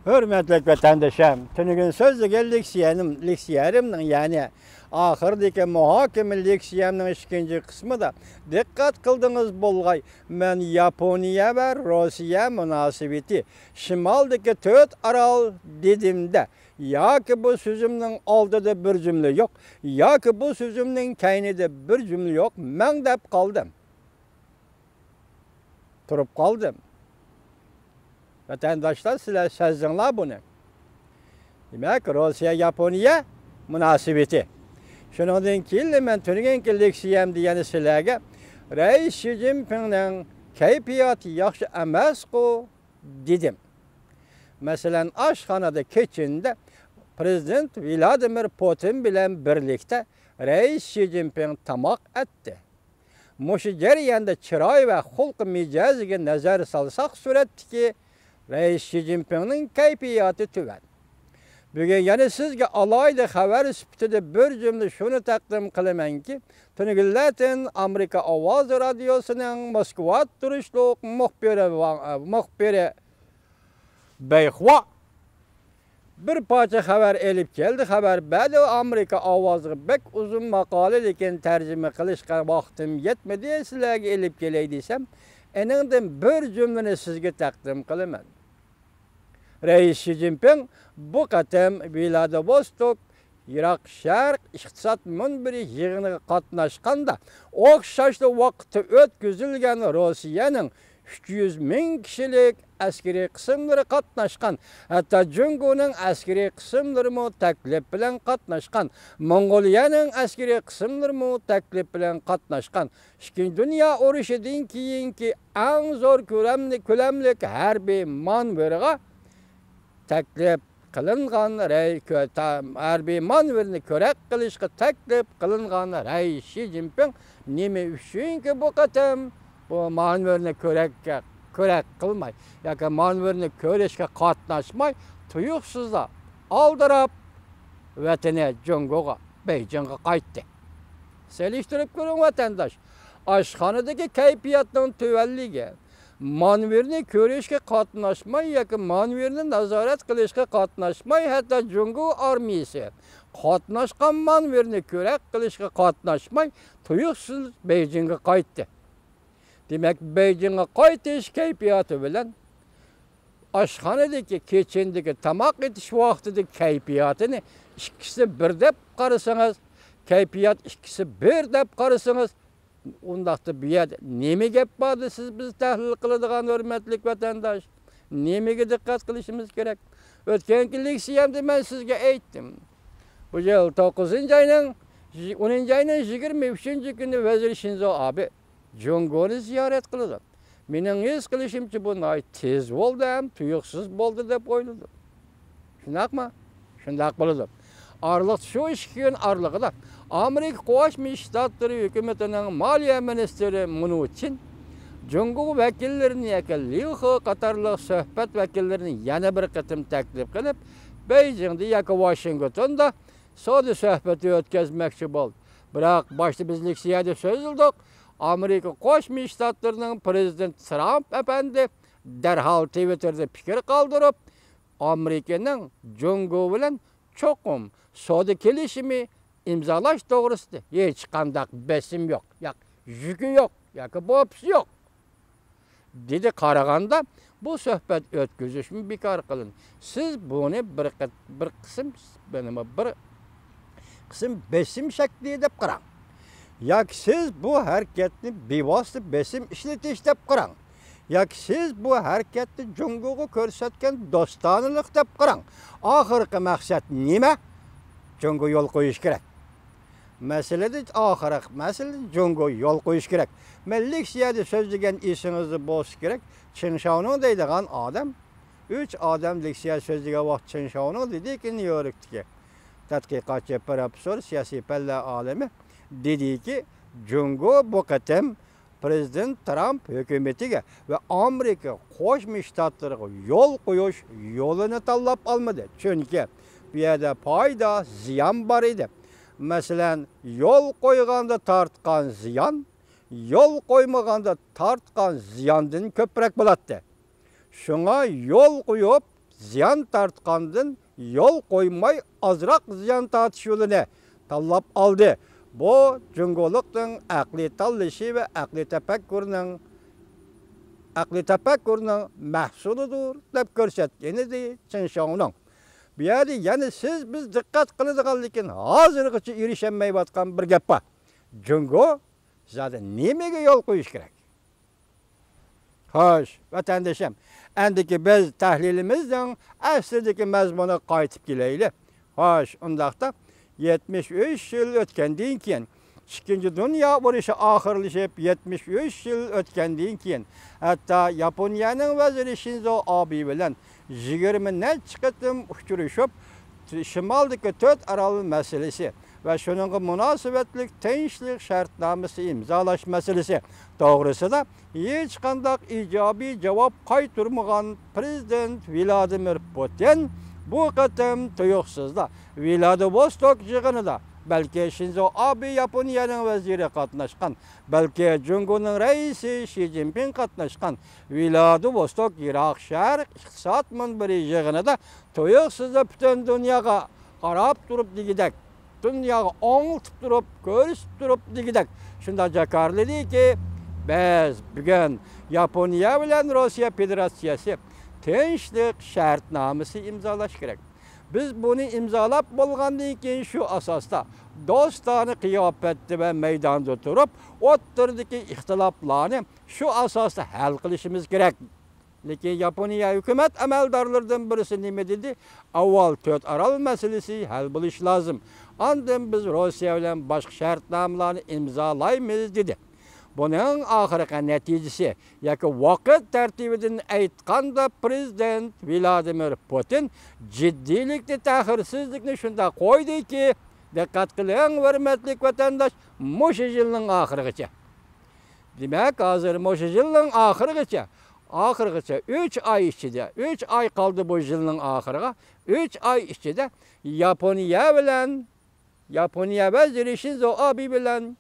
Hürmetlik vatandaşım, tünügün sözlüge leksiyerimnin yani ahırdaki muhakeme leksiyemnin ikinci kısmı da dikkat kıldınız bolgay. Men Yaponiya ve Rusya münasebeti şimaldaki töt aral dedimde. Ya ki bu sözümün aldıda bir cümle yok. Ya ki bu sözümün kaynida bir cümle yok. Men dep kaldım. Turup kaldım. Vatandaşlar sizler sezginler bunu. Demek Rusya-Yaponiya münasebeti. Şundan keyin men tünügen leksiyem diyeni sizlerge Reis Xi Jinping'nin keyfiyatı yaxşı emas ku dedim. Mesela aşxanada keçinde Prezident Vladimir Putin bilen birlikte Reis Xi Jinping tamak etti. Muşu jarayanda çıray ve hulk mijaziga nazar salsak suretdiki Reis Xi Jinping'nin keyfiyatı tüven. Bugün yani sizge alayda haber süptede bir cümle şunu takdim kılımen ki tünügüllatin Amerika Avaz Radyosu'nun Moskva turuşluk muhbiri Beyhva bir parça haber elip geldi. Haber bedi Amerika Avazı bek uzun makale diken tercüme kılışka vaktim yetmedi. Sizlerge elip geleydiysem enenden bir cümleni sizge takdim kılımen. Reis Xi Jinping bu qatam Vladivostok Irak Şarq iqtisad münbiri yig'iniga qatnashganda o'xshashli vaqtda o'tkazilgan Rossiyaning 300 ming kishilik askeriy qismlari qatnashgan, hatto Jungoning askeriy qismlari mu taklif bilan qatnashgan, Mongoliyaning askeriy qismlari mu taklif bilan qatnashgan. Ikkinchi dunyo urushidan keyingi eng zo'r ko'lamli harbiy manevriga taklif qilingan harbiy manevrini ko'rak qilishga taklif qilingan Reis Xi Jinping nima uchunki bu qatam bu manevrni ko'rak qilmay yoki manevrni ko'rishga qatnashmay tuyuqsizlar aldirab vatani Jungoga Beijingga qaytdi. Selishtirib ko'ring vatandosh. Oshxonadagi kayfiyatning tuvanligi manevrni ko'rishga qatnashmay yoki manevrni nazorat qilishga qatnashmay hatto Jungo armiyasi qatnashgan manevrni ko'rak qilishga qatnashmay tuyuqsiz Beijingga qaytdi. Demek Beijingga qaytish kayfiyati bilan oshxonadagi kechindagi tamoq etish vaqtidagi kayfiyatini ikkisi bir deb qarasangiz, kayfiyat ikkisi bir deb qarasangiz undaqda bu yerda nima gap bordi siz biz tahlil qiladigan hurmatli vatandosh? Nimaga diqqat qilishimiz kerak? O'tgan leksiyamda men sizga aytdim. Bu yil 9-oyning 10-oyning 23-kuni Vazir Shinzo Abe Jungoni ziyorat qildi. Mening his qilishimcha bu tez bo'ldi ham, tuyuqsiz bo'ldi deb o'yladim. Shundaqmi? Shundaq bo'ldi. Arliq shu 2 kun arlig'ida Amerika Qo'shma Shtatlari hukumatining moliya ministri Mnuchin Jungo vakillarini Liu qatorliq suhbat vakillarini yana bir qatim taklif qilib, Beijingda yoki Washingtonda savdo suhbati o'tkazmoqchi bo'ldi. Biroq boshda biz leksiyada so'zildik. Amerika Qo'shma Shtatlarining prezident Trump efendi darhol Twitterda fikr qoldirib, Amerikaning Jungo bilan cho'qim savdo kelishimi imzolash to'g'risida hech qanday besim yo'q, yuki yo'q, yoki bo'psi yo'q dedi. Qaraganda bu suhbat o'tkazishmi bekor qilin. Siz buni bir qism besim shaklida deb qarang. Yoki siz bu harakatni bevosita besim ishlatish deb qarang. Yoki siz bu harakatni Jungoga ko'rsatgan do'stonilik deb qarang. Oxirgi maqsad nima? Jungo yo'l qo'yish kerak. Masalada oxirgi masala Jungo yo'l qo'yish kerak. Men leksiyada so'zlagan esingizda bo'lsa kerak. Chen Xiaoning deydigan odam 3 odam leksiya so'zlagan vaqt Chen Xiaoning dediki, New Yorkdagi tadqiqotchi professor, siyosiy palla olimi dediki, Jungo bu qatam Prezident Trump hukumatiga va Amerika Qo'shma Shtatlariga yo'l qo'yish yo'lini tanlab olmadi. Chunki bu yerda foyda, ziyon bor edi. Masalan, yo'l qo'yganda tortgan ziyon, yo'l qo'ymaganda tortgan ziyondan ko'proq bo'ladi. Shunga yo'l qo'yib ziyan tartqandın yol koymay azraq ziyan tartış yolunu tanlap aldı. Bu Cungoluqның aqli tallışı ve aqli tefekkürünün mahsuludur deb ko'rsatkenidir Çinşao'nun. Bu yerda yani siz biz dikkat qiladigan lekin hozirgacha erişemeyotgan bir gap bor. Jungo zaten nimaga yo'l qo'yish kerak? Xo'sh, vatandoshim, endiki biz tahlilimizning aslidagi mazmuni qaytib kelaylik. Xo'sh, undaqda 73 yil o'tgandan keyin İkinci Dünya Urushi oxirlashib 73 yil o'tgandan keyin hatto Yaponiyaning vaziri Shinzo Abe bilan 20 necha qatim uchrashib shimoldagi 4 orol masalasi va shuningga munosabatli tinchlik shartnomasi imzolash masalasi to'g'risida hech qanday ijobiy javob qaytarmagan prezident Vladimir Putin bu qatim tuyuqsizda Vladivostok yig'inida balki Shinzo Abe Yaponiyaning vaziri qatnashgan, balki Jungoning raisi Xi Jinping qatnashgan Vladivostok Iroq Sharq iqtisod munbiri yig'inida tuyuqsizda butun dunyoga qarab turib degidak, dunyoga o'ngtib turib, ko'rsatib turib degidak. Shunda jakarlidiki, biz bugun Yaponiya bilan Rossiya Federatsiyasi tinchlik shartnomasi imzolash kerak. Biz bunu imzolab bo'lgandan keyin shu asosda do'stona qiyofatda va maydonda turib, o'rtadagi ixtiloflarni shu asosda hal qilishimiz kerak. Lekin Yaponiya hukumat amaldorlaridan birisi nima dedi? Avval 4 orol masalasi hal bo'lishi lozim. Ondan biz Rossiya bilan boshqa shartnomalarni imzolaymiz dedi. Bunun oxirgi natijasi yoki vaqt tartibidan aytganda prezident Vladimir Putin jiddiylikni, ta'xirsizlikni shunda qo'ydiki, diqqat qiling hurmatli vatandosh, mushu yilning oxirigacha. Demak, hozir mushu yilning oxirigacha 3 oy ichida, 3 oy qoldi bu yilning oxiriga, 3 oy ichida Yaponiya vaziri Shinzo Abe bilan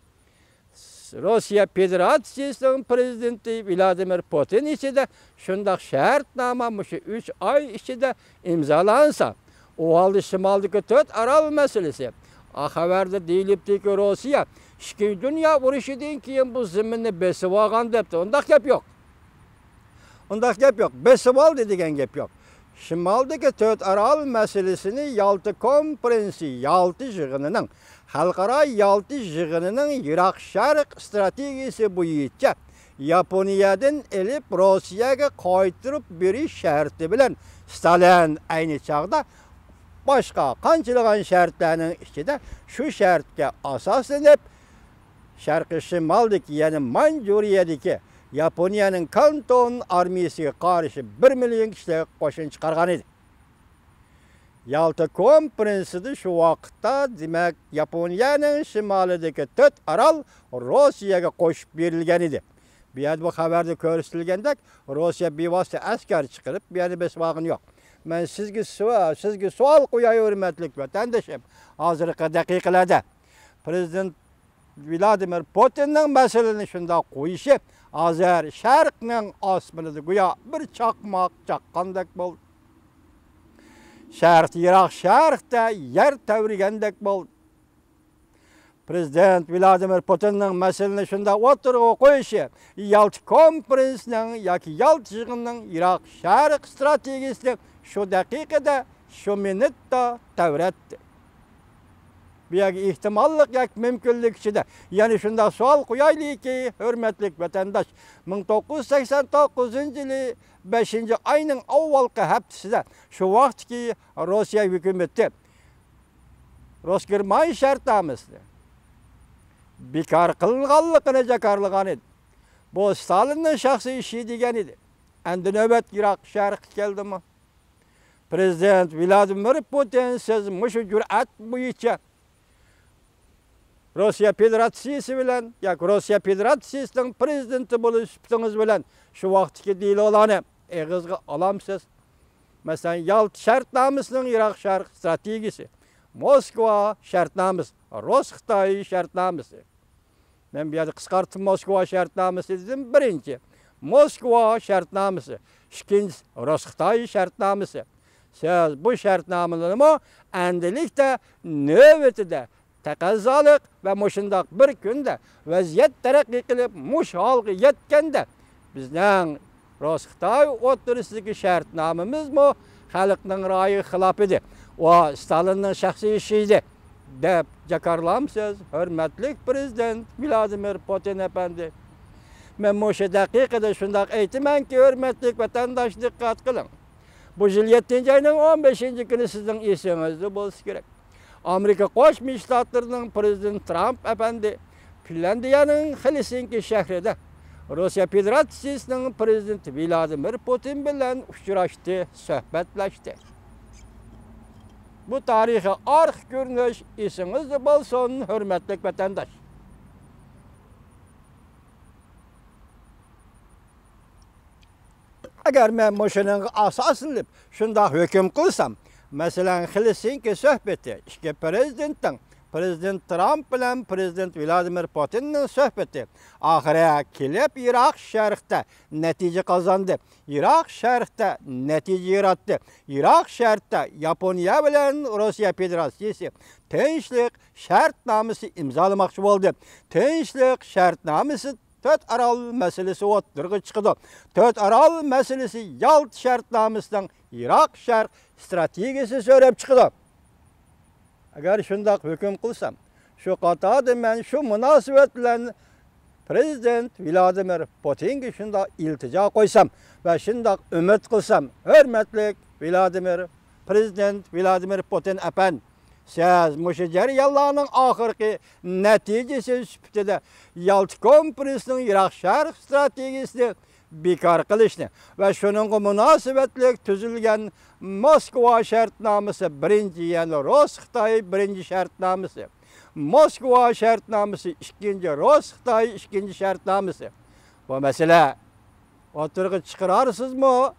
Rossiya Federatsiyasining prezidenti Vladimir Putin ichida shunday shartnoma mushu 3 oy ichida imzolansa, u holda shimoldagi 4 orol masalasi xabarda deyilibdiki, Rossiya Ikkinchi Dunyo urushidan keyin bu zaminni besib olgan debdi. Undaq gap yo'q. Besib oldi degan gap yo'q. Shimoldagi 4 orol masalasini Yalta konferensi, Yalta yig'inining Xalqaro Yalta yig'inining Iroq Sharq strategiyasi bo'yicha Yaponiyadan elib Rossiyaga qaytirib berish sharti bilan Stalin ayni chaqda boshqa qanchalagan shartlarning ichida shu shartga asoslanib Sharqi shimoldagi, ya'ni Manjuriyadagi Yaponiyaning Kanton armiyasiga qarshi 1 million kishilik qo'shin chiqargan edi. Yalta konferensida shu vaqtda demak Yaponiyaning shimolidagi 4 orol Rossiyaga qo'shib berilgan edi. Bu yerda bu xabarda ko'rsatilgandek, Rossiya bevosita askar chiqarib, bu yerda besvog'in yo'q. Men sizga savol qo'yay hurmatli vatandoshim. Hozirgi daqiqalarda prezident Vladimir Putinning masalani shunda qo'yishi hozir Sharqning osmonida go'yo bir chaqmoq chaqqandek bo'ldi. Iroq Sharqda yer tavrigandek bo'ldi. Prezident Vladimir Putinning masalani shunda o'tirg'a qo'yishi Yalta konferensining yoki Yalta yig'inining Iroq Sharq strategiyasini shu daqiqada, shu minutda tavratdi. Bu ehtimollik yoki mumkinlik ichida. Ya'ni shunda savol qo'yaylikki, hurmatli vatandosh, 1989-yili 5-oyning avvalgi haftasida shu vaqtki Rossiya hukumati Rosgermay shartnomasini bekor qilinganligini jakarlagan edi. Bu Stalinning shaxsiy ishi degan edi. Endi navbat Iroq Sharqqa keldimi? Prezident Vladimir Putin siz mushu jur'at bo'yicha Rossiya Federatsiyasi bilan yoki Rossiya Federatsiyasining prezidenti bo'lishibdingiz bilan shu vaqtdagi deyilolani eg'izga olamsiz. Masalan, Yalta shartnomasining Iroq Sharq strategiyasi, Moskva shartnomasi, Rus-Xitoy shartnomasi. Men bu yerda qisqartib Moskva shartnomasi dedim. Birinchi Moskva shartnomasi, ikkinchisi Rus-Xitoy shartnomasi. siz bu şartnamalarni endilikte növbetide taqazzoliq va mushundaq bir kunda vaziyat taraqqiy qilib mush holga yetganda bizning Xitoy o'rtasidagi shartnomamizmi xalqning ra'yi xilof edi va Stalinning shaxsiy ishi edi deb jakarlamsiz, hurmatli prezident Vladimir Putin efendi. Men o'sha daqiqada shunday aytamanki, hurmatli vatandosh, diqqat qiling. Bu yil 7-oyning 15-kuni sizning esingizda bo'lishi kerak. Amerika Qo'shma Shtatlarining prezidenti Trump efendi Finlandiyaning Helsinki shahrida Rossiya Federatsiyasining prezidenti Vladimir Putin bilan uchrashdi, suhbatlashdi. Bu tarixiy arx ko'rinish esingizda bo'lsin, hurmatli vatandosh. Agar men mushuning asosini shunday hukm qilsam, masalan, Helsinki suhbati ikki prezidentning, prezident Trump bilan prezident Vladimir Putinning suhbati oxiriga kelib Iroq sharqida natija qozondi. Iroq sharqida natija yaratdi. Iroq sharqida Yaponiya bilan Rossiya Federatsiyasi tinchlik shartnomasi imzolamoqchi bo'ldi. Tinchlik shartnomasi To'rt Orol masalasi o'tirg'i chiqdi. To'rt Orol masalasi Yalt shartnomasidan Iroq sharq strategiyasi so'rab chiqdi. Agar shunday hukm qilsam, shu qatorda men shu munosabat bilan prezident Vladimir Putinga shunday iltijo qo'ysam va shunday umid qilsam, hurmatli prezident Vladimir Putin efendi, siz mushu jarayonlarning oxirgi natijasi sifatida Yalta konferensining Iroq sharq strategiyasini bekor qilishni va shuningga munosabatli tuzilgan Moskva shartnomasi birinchi, ya'ni Rus-Xitoy birinchi shartnomasi, Moskva shartnomasi ikkinchi, Rus-Xitoy ikkinchi shartnomasi. Bu masala o'tirg'i chiqararsizmi,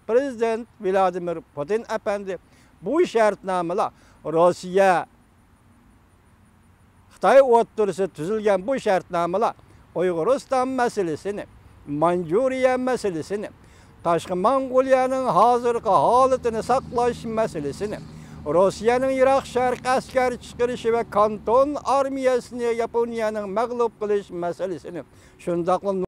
prezident Vladimir Putin efendi? Bu shartnomalar Rossiya Xitoy o'rtasida tuzilgan bu shartnomalar Uyg'uriston masalasini, Manjuriya masalasini, Tashqi Mong'oliyaning hozirgi holatini saqlash masalasini, Rossiyaning Iroq sharq askar chiqarishi va Kanton armiyasini Yaponiyaning mag'lub qilish masalasini, shundoq